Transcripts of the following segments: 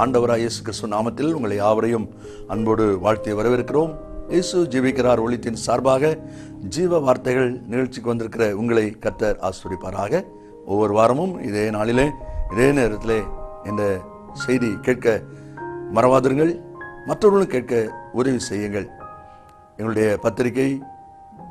ஆண்டவராய் இயேசு கிறிஸ்து நாமத்தில் உங்களை யாவரையும் அன்போடு வாழ்த்தி வரவேற்கிறோம். இயேசு ஜீவிக்கிறார் ஒளித்தின் சார்பாக ஜீவ வார்த்தைகள் நிகழ்ச்சிக்கு வந்திருக்கிற உங்களை கர்த்தர் ஆசீர்வதிப்பாராக. ஒவ்வொரு வாரமும் இதே நாளிலே இதே நேரத்திலே இந்த செய்தி கேட்க மறவாதிருங்கள். மற்றவர்களும் கேட்க உதவி செய்யுங்கள். எங்களுடைய பத்திரிகை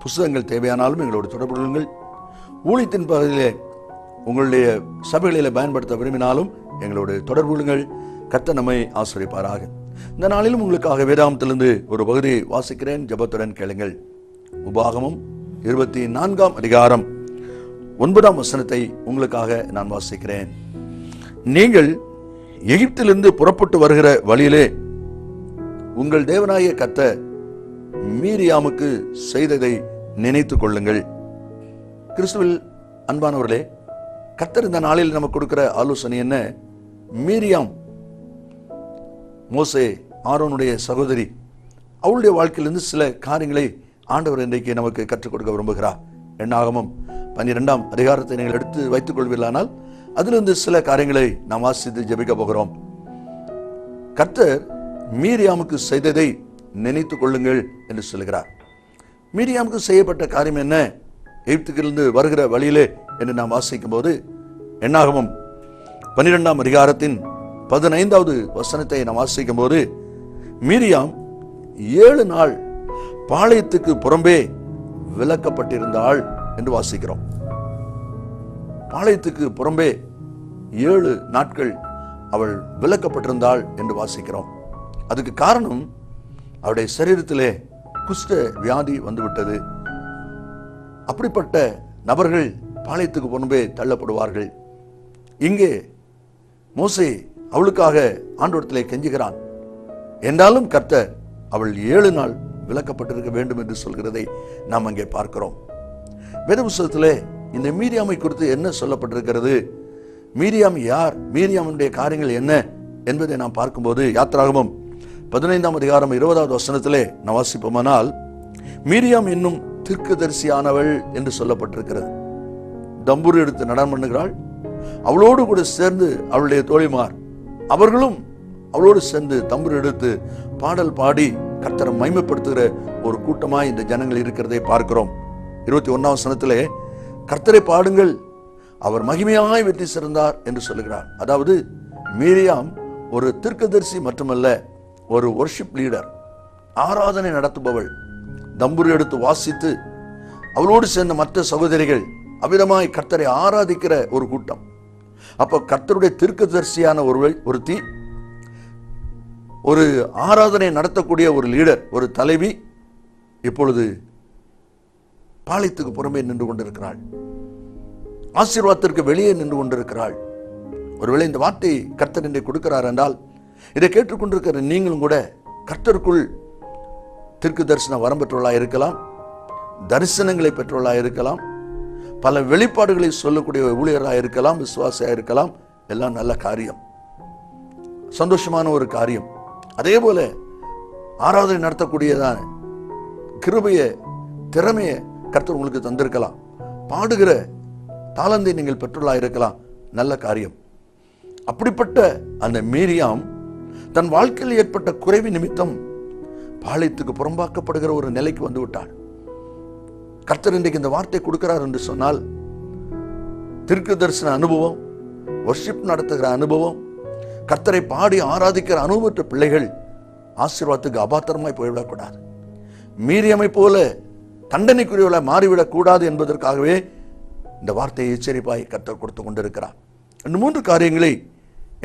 புத்தகங்கள் தேவையானாலும் எங்களோடு தொடர்பு கொள்ளுங்கள். ஊழியத்தின் பகுதியிலே உங்களுடைய சபைகளில் பயன்படுத்த விரும்பினாலும் எங்களோடு தொடர்பு கொள்ளுங்கள். கர்த்தர் நம்மை ஆசீர்வதிப்பாராக. இந்த நாளிலும் உங்களுக்காக வேதாகமத்திலிருந்து ஒரு பகுதியை வாசிக்கிறேன். ஜெபத்துடன் கேளுங்கள். உபாகமம் 24 அதிகாரம் 9 வசனத்தை உங்களுக்காக நான் வாசிக்கிறேன். நீங்கள் எகிப்திலிருந்து புறப்பட்டு வருகிற வழியிலே உங்கள் தேவனாகிய கர்த்தர் மீரியாமுக்கு செய்ததை நினைத்துக் கொள்ளுங்கள். கிறிஸ்துவில் அன்பானவர்களே, கர்த்தர் இந்த நாளில் நமக்கு கொடுக்கிற ஆலோசனை என்ன? மீரியாம் மோசே ஆரோனுடைய சகோதரி, அவளுடைய வாழ்க்கையிலிருந்து சில காரியங்களை ஆண்டவர் இன்றைக்கு நமக்கு கற்றுக் கொடுக்க விரும்புகிறார். என்னாகமம் 12 அதிகாரத்தை நீங்கள் எடுத்து வைத்துக் கொள்வீர்களானால் அதிலிருந்து சில காரியங்களை நாம் வாசித்து ஜெபிக்க போகிறோம். கர்த்தர் மீரியாமுக்கு செய்ததை நினைத்துக் கொள்ளுங்கள் என்று சொல்கிறார். மீரியாமுக்கு செய்யப்பட்ட காரியம் என்ன? எகிப்திலிருந்து வருகிற வழியிலே என்று நாம் வாசிக்கும் போது என்னாகமம் 12 அதிகாரத்தின் 15வது வசனத்தை நாம் வாசிக்கும் போது, மீரியாம் 7 நாள் பாளையத்துக்கு புறம்பே விலக்கப்பட்டிருந்தாள் என்று வாசிக்கிறோம். பாளையத்துக்கு புறம்பே 7 நாட்கள் அவள் விலக்கப்பட்டிருந்தாள் என்று வாசிக்கிறோம். அதுக்கு காரணம், அவருடைய சரீரத்திலே குஷ்ட வியாதி வந்துவிட்டது. அப்படிப்பட்ட நபர்கள் பாளையத்துக்கு புறம்பே தள்ளப்படுவார்கள். இங்கே மோசே அவளுக்காக ஆண்டவரிடத்திலே கெஞ்சுகிறான். என்றாலும் கர்த்தர் அவள் 7 நாள் விலக்கப்பட்டிருக்க வேண்டும் என்று சொல்கிறதை நாம் அங்கே பார்க்கிறோம். வேத புத்தகத்திலே இந்த மீரியாமை குறித்து என்ன சொல்லப்பட்டிருக்கிறது? மீரியாம் யார்? மீரியாமுடைய காரியங்கள் என்ன என்பதை நாம் பார்க்கும்போது யாத்திராகமம் 15 அதிகாரம் 20வது வசனத்திலே நாம் வாசிப்போமானால், மீரியாம் என்னும் தீர்க்கதரிசியானவள் என்று சொல்லப்பட்டிருக்கிறது. தம்புரு எடுத்து நடனம் பண்ணுகிறாள். அவளோடு கூட சேர்ந்து அவளுடைய தோழிமார் அவர்களும் அவளோடு சேர்ந்து தம்புரு எடுத்து பாடல் பாடி கர்த்தரை மகிமைப்படுத்துகிற ஒரு கூட்டமாய் இந்த ஜனங்கள் இருக்கிறதை பார்க்கிறோம். 21 வசனத்திலே கர்த்தரை பாடுங்கள், அவர் மகிமையாய் வெற்றி சிறந்தார் என்று சொல்லுகிறார். அதாவது மீரியாம் ஒரு தீர்க்கதரிசி மட்டுமல்ல, ஒரு வொர்ஷிப் லீடர், ஆராதனை நடத்துபவள். தம்புரு எடுத்து வாசித்து அவளோடு சேர்ந்த மற்ற சகோதரிகள் அவ்விதமாய் கர்த்தரை ஆராதிக்கிற ஒரு கூட்டம். அப்போ கர்த்தருடைய தீர்க்கதரிசியான ஒருத்தி, ஒரு ஆராதனை நடத்தக்கூடிய ஒரு லீடர், ஒரு தலைவி, இப்பொழுது பாளையத்துக்கு புறமே நின்று கொண்டிருக்கிறாள். ஆசீர்வாதத்திற்கு வெளியே நின்று கொண்டிருக்கிறாள். ஒருவேளை இந்த வார்த்தை கர்த்தர் இன்றை கொடுக்கிறார் என்றால், இதை கேட்டுக்கொண்டிருக்கிற நீங்களும் கூட கர்த்தருக்குள் தீர்க்க தரிசன வரம் பெற்றவர்களாக இருக்கலாம், தரிசனங்களை பெற்றவர்களாக இருக்கலாம், பல வெளிப்பாடுகளை சொல்லக்கூடிய ஊழியராக இருக்கலாம், விசுவாசியாக இருக்கலாம். எல்லாம் நல்ல காரியம், சந்தோஷமான ஒரு காரியம். அதே போல ஆராதனை நடத்தக்கூடியதான கிருபைய திறமைய கர்த்தர் உங்களுக்கு தந்திருக்கலாம். பாடுகிற தாளந்தை நீங்கள் பெற்றுள்ளாக இருக்கலாம், நல்ல காரியம். அப்படிப்பட்ட அந்த மீரியாம் தன் வாழ்க்கையில் ஏற்பட்ட குறைவு நிமித்தம் பாளையத்துக்கு புறம்பாக்கப்படுகிற ஒரு நிலைக்கு வந்து விட்டாள். கர்த்தர் இன்றைக்கு இந்த வார்த்தை கொடுக்கிறார் என்று சொன்னால், தீர்க்க தரிசன அனுபவம், வொர்ஷிப் நடத்துகிற அனுபவம், கர்த்தரை பாடி ஆராதிக்கிற அனுபவற்ற பிள்ளைகள் ஆசீர்வாதத்துக்கு அபாத்திரமாய் போய்விடக்கூடாது. மீரியாமை போல தண்டனைக்குரியவளை மாறிவிடக் கூடாது என்பதற்காகவே இந்த வார்த்தையை எச்சரிப்பாய் கர்த்தர் கொடுத்து கொண்டிருக்கிறார். 3 காரியங்களை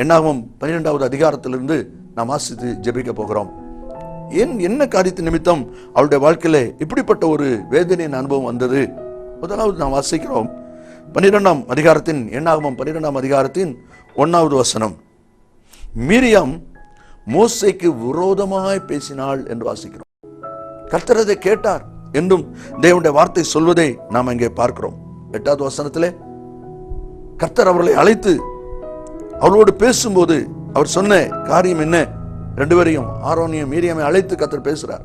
என்னாகமம் 12வது அதிகாரத்திலிருந்து நாம் வாசித்து ஜெபிக்க போகிறோம். என்ன காரியத்தின் நிமித்தம் அவளுடைய வாழ்க்கையில இப்படிப்பட்ட ஒரு வேதனையின் அனுபவம் வந்தது? முதலாவது நாம் வாசிக்கிறோம் 12ஆம் அதிகாரத்தின் என்னாகமம் 12ஆம் அதிகாரத்தின் 1வது வசனம். மீரியாம் மோசேக்கு விரோதமாய் பேசினாள் என்று வாசிக்கிறோம். கர்த்தர் அதை கேட்டார் என்றும் தேவனுடைய வார்த்தை சொல்வதை நாம் இங்கே பார்க்கிறோம். 8வது வசனத்திலே கர்த்தர் அவர்களை அழைத்து அவளோடு பேசும்போது அவர் சொன்ன காரியம் என்ன? 2 பேரையும், ஆரோனையும் மீரியாமை அழைத்து கர்த்தர் பேசுறார்.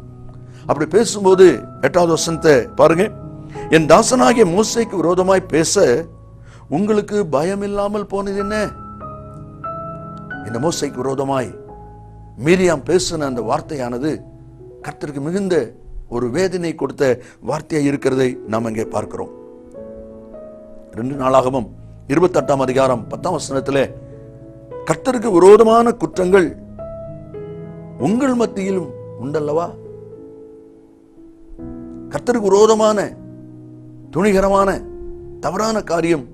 அப்படி பேசும்போது 8வது வசனத்தை பாருங்க. என் தாசனாகிய மோசேக்கு விரோதமாய் பேச உங்களுக்கு பயம் இல்லாமல் போனது என்ன? இந்த மோசேக்கு விரோதமாய் மீரியாம் பேசின அந்த வார்த்தையானது கர்த்தருக்கு மிகுந்த ஒரு வேதனை கொடுத்த வார்த்தையாக இருக்கிறதை நாம் இங்கே பார்க்கிறோம். 2 நாளாகமம் 28ஆம் அதிகாரம் 10ஆம் வசனத்திலே கர்த்தருக்கு விரோதமான குற்றங்கள் உங்கள் மத்தியிலும் உண்டல்லவா? கர்த்தருக்கு விரோதமான துணிகரமான தவறான காரியம்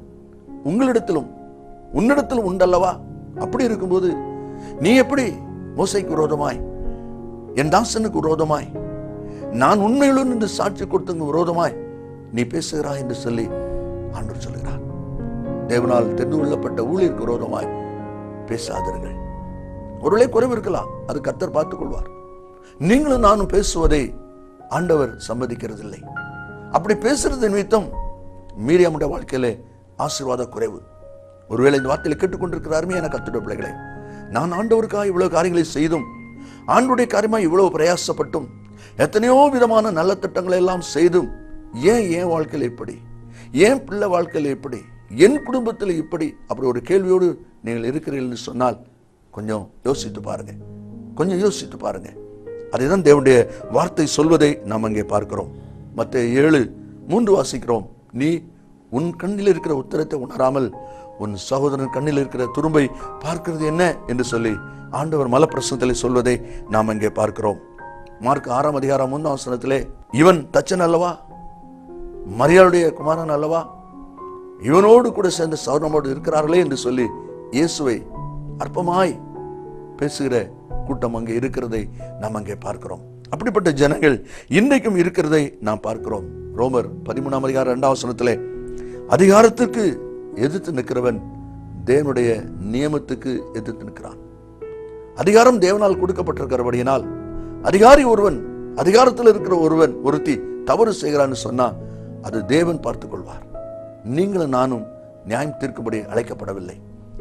உங்களிடத்திலும் உன்னிடத்திலும் உண்டல்லவா? அப்படி இருக்கும்போது நீ எப்படி மோசேக்கு விரோதமாய், என் தாசனுக்கு விரோதமாய், நான் உண்மையுடன் என்று சாட்சி கொடுத்தவங்க விரோதமாய் நீ பேசுகிறாய் என்று சொல்லி ஆண்டவர் சொல்கிறார். தேவனால் தெரிந்து கொள்ளப்பட்ட ஊழியருக்கு விரோதமாய் பேசாதீர்கள். ஒருவேளை குறைவு இருக்கலாம், அது கர்த்தர் பார்த்துக் கொள்வார். நீங்களும் நானும் பேசுவதை ஆண்டவர் சம்மதிக்கிறதில்லை. அப்படி பேசுறது நிமித்தம் மீரியாமுடைய வாழ்க்கையிலே ஆசீர்வாத குறைவு. ஒருவேளை இந்த வார்த்தையில கேட்டுக்கொண்டிருக்கிறாருமே என கர்த்தருடைய பிள்ளைகளே, நான் ஆண்டவருக்காக இவ்வளவு காரியங்களை செய்தும், ஆண்டவருடைய காரியமாக இவ்வளவு பிரயாசப்பட்டும், எத்தனையோ விதமான நல்ல திட்டங்களை எல்லாம் செய்தும் ஏன் வாழ்க்கையில் இப்படி, ஏன் பிள்ளை வாழ்க்கையில் இப்படி, என் குடும்பத்தில் இப்படி, அப்படி ஒரு கேள்வியோடு நீங்கள் இருக்கிறீர்கள் சொன்னால் கொஞ்சம் யோசித்து பாருங்க, கொஞ்சம் யோசித்து பாருங்க. அதைதான் தேவனுடைய வார்த்தை சொல்வதை நாம் அங்கே பார்க்கிறோம். மத்தேயு 7:3 வாசிக்கிறோம். நீ உன் கண்ணில் இருக்கிற உத்தரத்தை உணராமல் உன் சகோதரன் கண்ணில் இருக்கிற துரும்பை பார்க்கிறது என்ன என்று சொல்லி ஆண்டவர் மலப்பிரசனத்திலே சொல்வதை நாம் அங்கே பார்க்கிறோம். மார்க் 6ஆம் அதிகாரம் 1ஆம் வசனத்திலே இவன் தச்சன் அல்லவா, மரியாளுடைய குமாரன் அல்லவா, இவனோடு கூட சேர்ந்த சகோதரனோடு இருக்கிறார்களே என்று சொல்லி இயேசுவை அற்பமாய் பேசுகிற கூட்டம் அங்கே இருக்கிறதை நாம் அங்கே பார்க்கிறோம். அப்படிப்பட்ட ஜனங்கள் இன்றைக்கும் இருக்கிறதை நாம் பார்க்கிறோம். ரோமர் 13ஆம் அதிகாரம் 2ஆம் வசனத்திலே அதிகாரத்துக்கு எதிர்த்து நிற்கிறவன் தேவனுடைய நியமத்துக்கு எதிர்த்து நிற்கிறான். அதிகாரம் தேவனால் கொடுக்கப்பட்டிருக்கிறபடியினால் அதிகாரி ஒருவன், அதிகாரத்தில் இருக்கிற ஒருத்தி தவறு செய்கிறான்னு சொன்னா அது தேவன் பார்த்துக் கொள்வார். நீங்களும் நானும் நியாயம் தீர்க்கும்படி அழைக்கப்படவில்லை.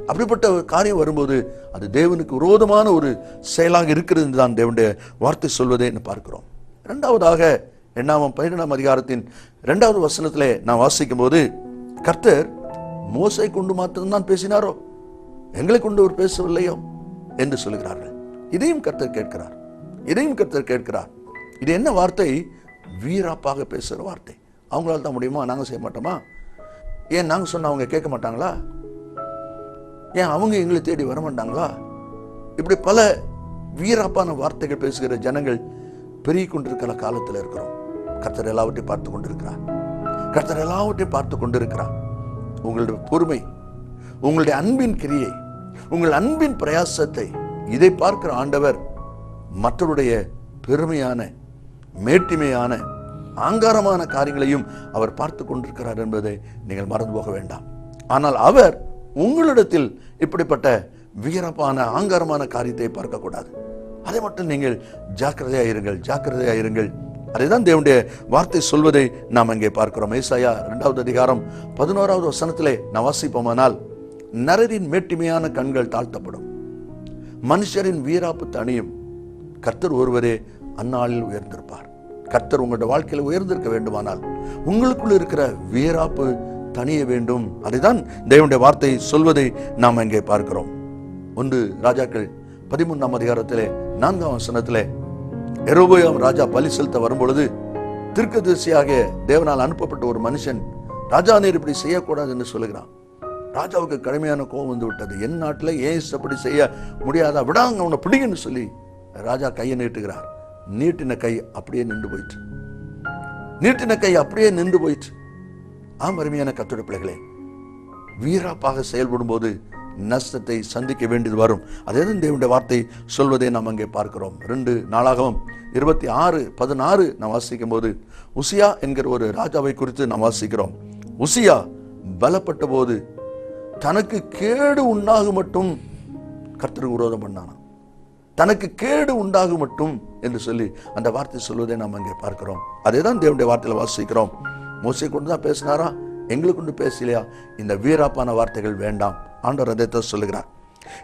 அப்படிப்பட்ட காரியம் வரும்போது அது தேவனுக்கு விரோதமான ஒரு செயலாக இருக்கிறது தான் தேவனுடைய வார்த்தை சொல்வதை பார்க்கிறோம். இரண்டாவதாக 12ஆம் அதிகாரத்தின் 2வது வசனத்திலே நான் வாசிக்கும் போது கர்த்தர் மோசை கொண்டு மாத்திரம்தான் பேசினாரோ, எங்களை கொண்டு அவர் பேசவில்லையோ என்று சொல்கிறார்கள். இதையும் கர்த்தர் கேட்கிறார், இதையும் கர்த்தர் கேட்கிறார். இது என்ன வார்த்தை? வீராப்பாக பேசுகிற வார்த்தை. அவங்களால தான் முடியுமா? நாங்கள் செய்ய மாட்டோமா? ஏன் நாங்கள் சொன்ன அவங்க கேட்க மாட்டாங்களா? ஏன் அவங்க எங்களை தேடி வர மாட்டாங்களா? இப்படி பல வீராப்பான வார்த்தைகள் பேசுகிற ஜனங்கள் பெருகி கொண்டிருக்கிற காலத்தில் இருக்கிறோம். கர்த்தர் எல்லாவற்றையும் பார்த்து கொண்டிருக்கிறார். கர்த்தர் எல்லாவற்றையும் பார்த்து கொண்டிருக்கிறார். உங்களுடைய பொறுமை, உங்களுடைய அன்பின் கிரியை, உங்கள் அன்பின் பிரயாசத்தை இதை பார்க்கிற ஆண்டவர் மற்றவருடைய பெருமையான, மேட்டிமையான, ஆங்காரமான காரியங்களையும் அவர் பார்த்து கொண்டிருக்கிறார் என்பதை நீங்கள் மறந்து போக வேண்டாம். ஆனால் அவர் உங்களிடத்தில் இப்படிப்பட்ட வீரப்பான, ஆங்காரமான காரியத்தை பார்க்கக்கூடாது. அதை மட்டும் நீங்கள் ஜாக்கிரதையாயிருங்கள், ஜாக்கிரதையாயிருங்கள். அதைதான் தேவனுடைய வார்த்தை சொல்வதை நாம் அங்கே பார்க்கிறோம். ஏசாயா 2வது அதிகாரம் 11வது வசனத்திலே நான் வாசிப்போமானால், நரரின் மேட்டிமையான கண்கள் தாழ்த்தப்படும், மனுஷரின் வீராப்பு தனியும், கர்த்தர் ஒருவரே அந்நாளில் உயர்ந்திருப்பார். கர்த்தர் உங்களுடைய வாழ்க்கையில் உயர்ந்திருக்க வேண்டுமானால் உங்களுக்குள் இருக்கிற வீராப்பு தனிய வேண்டும். அதைதான் தேவனுடைய வார்த்தை சொல்வதை நாம் அங்கே பார்க்கிறோம். 1 ராஜாக்கள் 13ஆம் அதிகாரத்திலே 4ஆம் வசனத்திலே யெரொபெயாம் ராஜா பலி செலுத்த வரும்பொழுது தீர்க்கதரிசியாக தேவனால் அனுப்பப்பட்ட ஒரு மனுஷன், ராஜா நீர் இப்படி செய்யக்கூடாது என்று சொல்லுகிறான். ராஜாவுக்கு கடுமையான கோபம் வந்து விட்டது. என் நாட்டில் ஏன் அப்படி செய்ய முடியாதா, விடாங்க அவனை பிடிங்கன்னு சொல்லி ராஜா கையை நீட்டுகிறார். நீட்டின கை அப்படியே நின்று போயிற்று. நீட்டின கை அப்படியே நின்று போயிற்று. அருமையான கர்த்தருடைய பிள்ளைகளே, வீராப்பாக செயல்படும் போது நஷ்டத்தை சந்திக்க வேண்டியது வரும். அதேதான் தேவனுடைய வார்த்தை சொல்வதை நாம் அங்கே பார்க்கிறோம். 2 நாளாகமம் 26:16 நாம் வாசிக்கும் போது உசியா என்கிற ஒரு ராஜாவை குறித்து நாம் வாசிக்கிறோம். உசியா பலப்பட்ட போது தனக்கு கேடு உண்டாகும் மட்டும் கர்த்தருக்கு விரோதம் பண்ணானா, தனக்கு கேடு உண்டாகும் மட்டும் என்று சொல்லி அந்த வார்த்தை சொல்வதை நாம் அங்கே பார்க்கிறோம். அதேதான் தேவனுடைய வார்த்தையில் வாசிக்கிறோம். மோசே கொண்டு தான் பேசினாரா, எங்களுக்கு கொண்டு பேசலையா? இந்த வீராப்பான வார்த்தைகள் வேண்டாம். ஆண்டவர் அதைத்தான் சொல்லுகிறார்.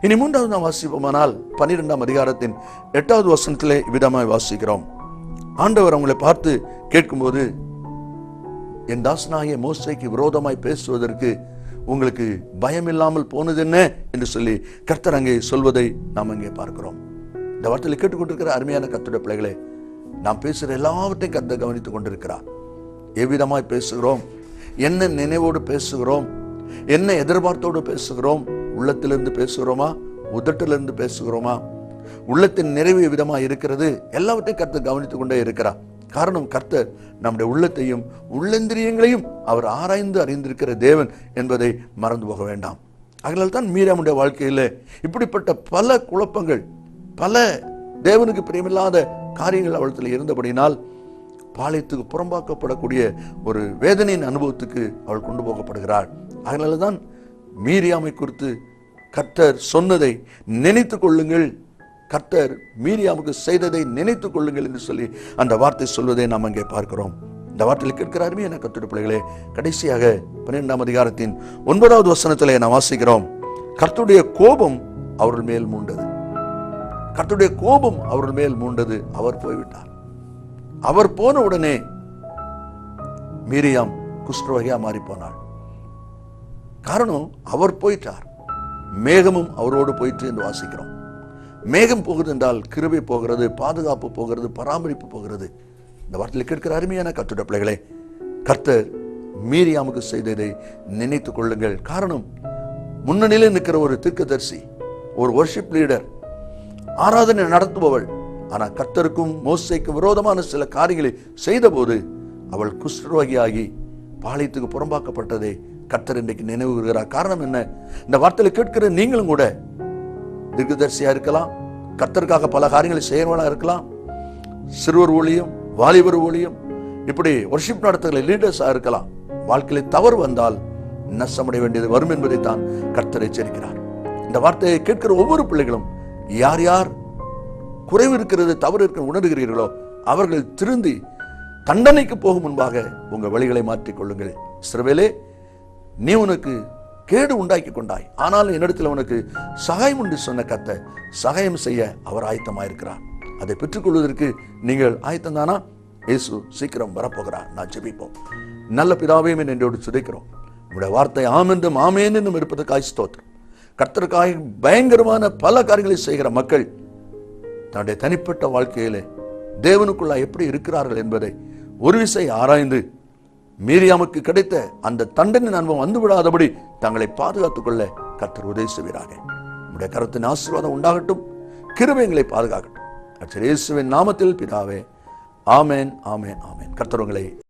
இனி 3வது நாம் வாசிப்போமானால் 12ஆம் அதிகாரத்தின் 8வது வசனத்திலே விதமாய் வாசிக்கிறோம். ஆண்டவர் அவங்களை பார்த்து கேட்கும்போது, என் தாசனாகிய மோசேக்கு விரோதமாய் பேசுவதற்கு உங்களுக்கு பயம் இல்லாமல் போனது என்ன என்று சொல்லி கர்த்தர் அங்கே சொல்வதை நாம் அங்கே பார்க்கிறோம். இந்த வார்த்தையில் கேட்டுக்கொண்டிருக்கிற அருமையான கர்த்தருடைய பிள்ளைகளே, நாம் பேசுகிற எல்லாவற்றையும் கர்த்தர் கவனித்துக் கொண்டிருக்கிறார். எவ்விதமாய் பேசுகிறோம், என்ன நினைவோடு பேசுகிறோம், என்ன எதிர்பார்த்தோடு பேசுகிறோம், உள்ளத்திலிருந்து பேசுகிறோமா, உதட்டிலிருந்து பேசுகிறோமா, உள்ளத்தின் நிறைவு விதமாக இருக்கிறது, எல்லாவற்றையும் கர்த்தர் கவனித்துக் கொண்டே இருக்கிறார். காரணம், கர்த்தர் நம்முடைய உள்ளத்தையும் உள்ளந்திரியங்களையும் அவர் ஆராய்ந்து அறிந்திருக்கிற தேவன் என்பதை மறந்து போக வேண்டாம். அதனால தான் மீரியாமுடைய வாழ்க்கையில் இப்படிப்பட்ட பல குழப்பங்கள், பல தேவனுக்கு பிரியமில்லாத காரியங்கள் அவளத்தில் இருந்தபடினால் பாளையத்துக்கு புறம்பாக்கப்படக்கூடிய ஒரு வேதனையின் அனுபவத்துக்கு அவள் கொண்டு போகப்படுகிறாள். அதனால தான் மீரியாமை குறித்து கர்த்தர் சொன்னதை நினைத்துக் கொள்ளுங்கள், கர்த்தர் மீரியாமுக்கு செய்ததை நினைத்துக் கொள்ளுங்கள் என்று சொல்லி அந்த வார்த்தை சொல்வதை நாம் அங்கே பார்க்கிறோம். இந்த வார்த்தையில் கேட்கிறாருமே என கர்த்தருடைய பிள்ளைகளே, கடைசியாக 12ஆம் அதிகாரத்தின் 9வது வசனத்திலே நாம் வாசிக்கிறோம், கர்த்தருடைய கோபம் அவர்கள் மேல் மூண்டது. கர்த்தருடைய கோபம் அவர்கள் மேல் மூண்டது. அவர் போய்விட்டார். அவர் போன உடனே மீரியாம் குஷ்டரோகியா மாறி போனாள். காரணம், அவர் போயிட்டார். மேகமும் அவரோடு போயிற்று என்று வாசிக்கிறோம். மேகம் போகிறது என்றால் கிருபை போகிறது, பாதுகாப்பு போகிறது, பராமரிப்பு போகிறது. இந்த வார்த்தையில் கேட்கிற அருமையான கர்த்தருடைய பிள்ளைகளே, கர்த்தர் மீரியாமுக்கு செய்ததை நினைத்துக் கொள்ளுங்கள். காரணம், முன்னணியில் நிற்கிற ஒரு தீர்க்கதரிசி, ஒரு வர்ஷிப் லீடர், ஆராதனை நடத்துபவள், ஆனால் கர்த்தருக்கும் மோசேக்கும் விரோதமான சில காரியங்களை செய்த போது அவள் குஷ்டரோகியாகி பாளையத்துக்கு புறம்பாக்கப்பட்டதை கர்த்தர் இன்றைக்கு நினைவு கூறுகிறார். காரணம் என்ன? இந்த வார்த்தையில் கேட்கிற நீங்களும் கூட தீர்க்கதரிசியா இருக்கலாம், கர்த்தருக்காக பல காரியங்களை செய்யறவளா இருக்கலாம், சிறுவர் ஊழியம், வாலிபர் ஊழியம், இப்படி வர்ஷிப் நடத்துகிற லீடர்ஸா இருக்கலாம். வாழ்க்கையில தவறு வந்தால் நஷ்டமடைய வேண்டியது வரும் என்பதை தான் கர்த்தர் எச்சரிக்கிறார். இந்த வார்த்தையை கேட்கிற ஒவ்வொரு பிள்ளைகளும் யார் யார் குறைவு இருக்கிறது, தவறு இருக்கிற உணர்கிறீர்களோ அவர்கள் திருந்தி தண்டனைக்கு போகும் முன்பாக உங்கள் வழிகளை மாற்றிக் கொள்ளுங்கள். இஸ்ரவேலே, நீ உனக்கு கேடு உண்டாக்கி கொண்டாய், ஆனால் என்னிடத்தில் உனக்கு சகாயம் உண்டு சொன்ன கர்த்தர் சகாயம் செய்ய அவர் ஆயத்தமாயிருக்கிறார். அதை பெற்றுக்கொள்வதற்கு நீங்கள் ஆயத்தம்தானா? இயேசு சீக்கிரம் வரப்போகிறார். நான் ஜெபிப்போம். நல்ல பிதாவே, என்றோடு சுதைக்கிறோம். உங்களுடைய வார்த்தை ஆமென்றும் ஆமேன் என்றும் இருப்பதற்காய் ஸ்தோத்திரம். கர்த்தருக்காய் பயங்கரமான பல காரியங்களை செய்கிற மக்கள் தன்னுடைய தனிப்பட்ட வாழ்க்கையிலே தேவனுக்குள்ள எப்படி இருக்கிறார்கள் என்பதை ஒரு விசை ஆராய்ந்து மீரியாமுக்கு கிடைத்த அந்த தண்டனை அனுபவம் வந்துவிடாதபடி தங்களை பாதுகாத்துக் கொள்ள கர்த்தர் உதவி செய்வீராக. நம்முடைய கரத்தின் ஆசீர்வாதம் உண்டாகட்டும், கிருபைகளை பாதுகாக்கட்டும். இயேசுவின் நாமத்தில் பிதாவே, ஆமேன், ஆமேன், ஆமேன். கர்த்தர் உங்களை